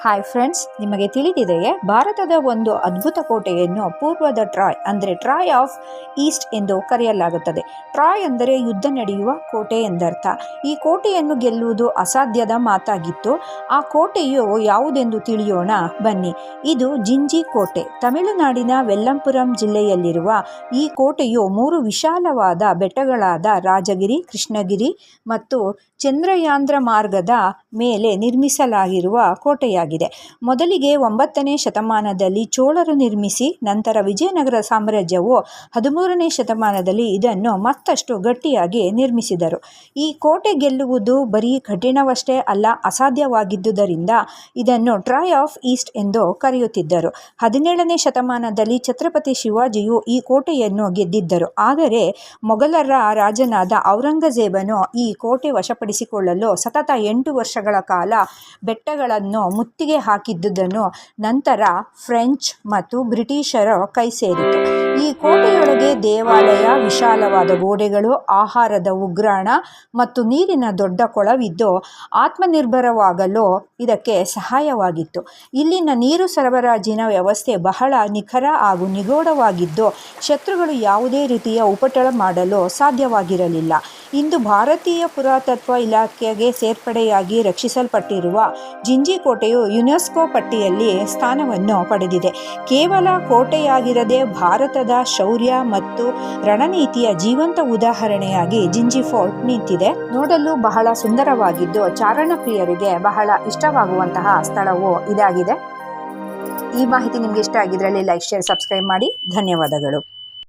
Hi friends, ನಿಮಗೆ ತಿಳಿದಿದೆಯೇ ಭಾರತದ ಒಂದು ಅದ್ಭುತ ಕೋಟೆಯನ್ನು ಪೂರ್ವದ ಟ್ರಾಯ್ ಅಂದರೆ ಟ್ರಾಯ್ ಆಫ್ ಈಸ್ಟ್ ಎಂದು ಕರೆಯಲಾಗುತ್ತದೆ. ಟ್ರಾಯ್ ಅಂದರೆ ಯುದ್ಧ ನಡೆಯುವ ಕೋಟೆ ಎಂದರ್ಥ. ಈ ಕೋಟೆಯನ್ನು ಗೆಲ್ಲುವುದು ಅಸಾಧ್ಯದ ಮಾತಾಗಿತ್ತು. ಆ ಕೋಟೆಯು ಯಾವುದೆಂದು ತಿಳಿಯೋಣ ಬನ್ನಿ. ಇದು ಜಿಂಜಿ ಕೋಟೆ. ತಮಿಳುನಾಡಿನ ವೆಲ್ಲಂಪುರಂ ಜಿಲ್ಲೆಯಲ್ಲಿರುವ ಈ ಕೋಟೆಯು 3 ವಿಶಾಲವಾದ ಬೆಟ್ಟಗಳಾದ ರಾಜಗಿರಿ, ಕೃಷ್ಣಗಿರಿ ಮತ್ತು ಚಂದ್ರಯಾಂದ್ರ ಮಾರ್ಗದ ಮೇಲೆ ನಿರ್ಮಿಸಲಾಗಿರುವ ಕೋಟೆಯಾಗಿದೆ. ಮೊದಲಿಗೆ 9ನೇ ಶತಮಾನದಲ್ಲಿ ಚೋಳರು ನಿರ್ಮಿಸಿ, ನಂತರ ವಿಜಯನಗರ ಸಾಮ್ರಾಜ್ಯವು 13ನೇ ಶತಮಾನದಲ್ಲಿ ಇದನ್ನು ಮತ್ತಷ್ಟು ಗಟ್ಟಿಯಾಗಿ ನಿರ್ಮಿಸಿದರು. ಈ ಕೋಟೆ ಗೆಲ್ಲುವುದು ಬರೀ ಕಠಿಣವಷ್ಟೇ ಅಲ್ಲ, ಅಸಾಧ್ಯವಾಗಿದ್ದುದರಿಂದ ಇದನ್ನು ಟ್ರಾಯ್ ಆಫ್ ಈಸ್ಟ್ ಎಂದು ಕರೆಯುತ್ತಿದ್ದರು. 17ನೇ ಶತಮಾನದಲ್ಲಿ ಛತ್ರಪತಿ ಶಿವಾಜಿಯು ಈ ಕೋಟೆಯನ್ನು ಗೆದ್ದಿದ್ದರು. ಆದರೆ ಮೊಘಲರ ರಾಜನಾದ ಔರಂಗಜೇಬನು ಈ ಕೋಟೆ ವಶಪಡಿಸಿಕೊಳ್ಳಲು ಸತತ 8 ವರ್ಷಗಳ ಕಾಲ ಬೆಟ್ಟಗಳನ್ನು ಮುತ್ತಿಗೆ ಹಾಕಿದ್ದುದನ್ನು ನಂತರ ಫ್ರೆಂಚ್ ಮತ್ತು ಬ್ರಿಟಿಷರ ಕೈ ಸೇರಿತು. ಈ ಕೋಟೆಯೊಳಗೆ ದೇವಾಲಯ, ವಿಶಾಲವಾದ ಗೋಡೆಗಳು, ಆಹಾರದ ಉಗ್ರಾಣ ಮತ್ತು ನೀರಿನ ದೊಡ್ಡ ಕೊಳವಿದ್ದು ಆತ್ಮನಿರ್ಭರವಾಗಲು ಇದಕ್ಕೆ ಸಹಾಯವಾಗಿತ್ತು. ಇಲ್ಲಿನ ನೀರು ಸರಬರಾಜಿನ ವ್ಯವಸ್ಥೆ ಬಹಳ ನಿಖರ ಹಾಗೂ ನಿಗೂಢವಾಗಿದ್ದು ಶತ್ರುಗಳು ಯಾವುದೇ ರೀತಿಯ ಉಪಟಳ ಮಾಡಲು ಸಾಧ್ಯವಾಗಿರಲಿಲ್ಲ. ಇಂದು ಭಾರತೀಯ ಪುರಾತತ್ವ ಇಲಾಖೆಗೆ ಸೇರ್ಪಡೆಯಾಗಿ ರಕ್ಷಿಸಲ್ಪಟ್ಟಿರುವ ಜಿಂಜಿ ಕೋಟೆಯು ಯುನೆಸ್ಕೋ ಪಟ್ಟಿಯಲ್ಲಿ ಸ್ಥಾನವನ್ನು ಪಡೆದಿದೆ. ಕೇವಲ ಕೋಟೆಯಾಗಿರದೆ ಭಾರತದ ಶೌರ್ಯ ಮತ್ತು ರಣನೀತಿಯ ಜೀವಂತ ಉದಾಹರಣೆಯಾಗಿ ಜಿಂಜಿ ಫೋರ್ಟ್ ನಿಂತಿದೆ. ನೋಡಲು ಬಹಳ ಸುಂದರವಾಗಿದ್ದು ಚಾರಣ ಪ್ರಿಯರಿಗೆ ಬಹಳ ಇಷ್ಟವಾಗುವಂತಹ ಸ್ಥಳವು ಇದಾಗಿದೆ. ಈ ಮಾಹಿತಿ ನಿಮಗೆ ಇಷ್ಟ ಆಗಿದ್ರಲ್ಲಿ ಲೈಕ್, ಶೇರ್, ಸಬ್ಸ್ಕ್ರೈಬ್ ಮಾಡಿ. ಧನ್ಯವಾದಗಳು.